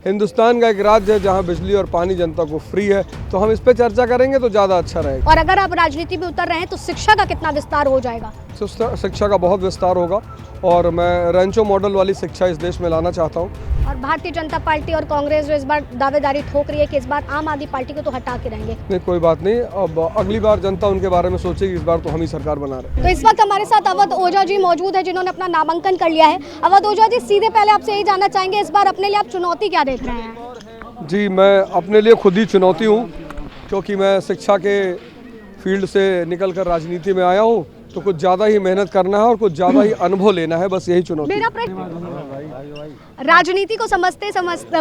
हिंदुस्तान का एक राज्य है जहां बिजली और पानी जनता को फ्री है, तो हम इस पे चर्चा करेंगे तो ज़्यादा अच्छा रहेगा। और अगर आप राजनीति में उतर रहे हैं तो शिक्षा का कितना विस्तार हो जाएगा? शिक्षा का बहुत विस्तार होगा और मैं रेंचो मॉडल वाली शिक्षा इस देश में लाना चाहता हूँ। और भारतीय जनता पार्टी और कांग्रेस जो इस बार दावेदारी ठोक रही है कि इस बार आम आदमी पार्टी को तो हटा के रहेंगे। नहीं, कोई बात नहीं, अब अगली बार जनता उनके बारे में सोचेगी, इस बार तो हम ही सरकार बना रहे हैं। तो इस वक्त हमारे साथ अवध ओझा जी मौजूद है जिन्होंने अपना नामांकन कर लिया है। अवध ओझा जी, सीधे पहले आपसे यही जानना चाहेंगे, इस बार अपने लिए आप चुनौती क्या देख रहे हैं? जी, मैं अपने लिए खुद ही चुनौती हूँ, क्योंकि मैं शिक्षा के फील्ड से निकल कर राजनीति में आया हूँ, तो कुछ ज़्यादा ही मेहनत करना है और कुछ ज़्यादा ही अनुभव लेना है, बस यही चुनौती। मेरा प्रश्न, राजनीति को समझते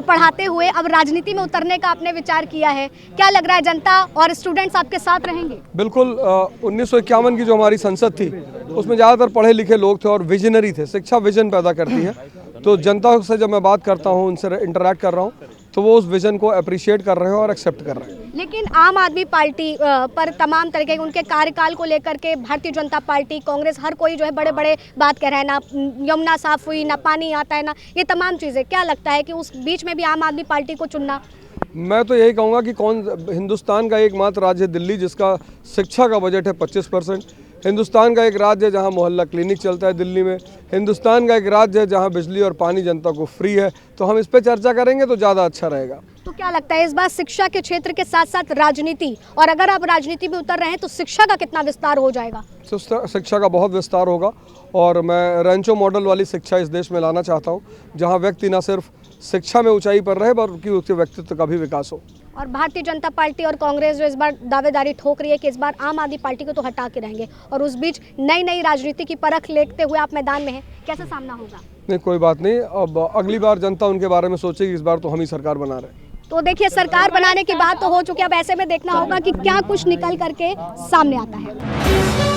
पढ़ाते हुए अब राजनीति में उतरने का आपने विचार किया है, क्या लग रहा है जनता और स्टूडेंट्स आपके साथ रहेंगे? बिल्कुल। 1951 की जो हमारी संसद थी उसमें ज़्यादातर पढ़े लिखे लोग थे और विजनरी थे। शिक्षा विजन पैदा करती है, तो जनता से जब मैं बात करता हूँ, उनसे इंटरेक्ट कर रहा हूँ, तो वो उस विजन को अप्रिशिएट कर रहे हैं और एक्सेप्ट कर रहे हैं। लेकिन आम आदमी पार्टी पर तमाम तरीके के उनके कार्यकाल को लेकर के भारतीय जनता पार्टी, कांग्रेस, हर कोई जो है बड़े बड़े बात कह रहा है, ना यमुना साफ हुई, ना पानी आता है, ना ये तमाम चीज़ें। क्या लगता है कि उस बीच में भी आम आदमी पार्टी को चुनना? मैं तो यही कहूँगा कि हिंदुस्तान का एकमात्र राज्य है दिल्ली, जिसका शिक्षा का बजट है 25%। हिंदुस्तान का एक राज्य है जहां मोहल्ला क्लिनिक चलता है दिल्ली में। हिंदुस्तान का एक राज्य है जहां बिजली और पानी जनता को फ्री है, तो हम इस पे चर्चा करेंगे तो ज़्यादा अच्छा रहेगा। तो क्या लगता है इस बार शिक्षा के क्षेत्र के साथ साथ राजनीति, और अगर आप राजनीति में उतर रहे हैं तो शिक्षा का कितना विस्तार हो जाएगा? शिक्षा का बहुत विस्तार होगा और मैं रेंचो मॉडल वाली शिक्षा इस देश में लाना चाहता हूँ, जहाँ व्यक्ति न सिर्फ शिक्षा में ऊंचाई पर रहे बल्कि उसके व्यक्तित्व का भी विकास हो। और भारतीय जनता पार्टी और कांग्रेस जो इस बार दावेदारी ठोक रही है कि इस बार आम आदमी पार्टी को तो हटा के रहेंगे, और उस बीच नई नई राजनीति की परख लेते हुए आप मैदान में हैं, कैसा सामना होगा? नहीं, कोई बात नहीं, अब अगली बार जनता उनके बारे में सोचेगी, इस बार तो हम ही सरकार बना रहे हैं। तो देखिए, सरकार बनाने की बात तो हो चुकी है, अब ऐसे में देखना होगा कि क्या कुछ निकल करके सामने आता है।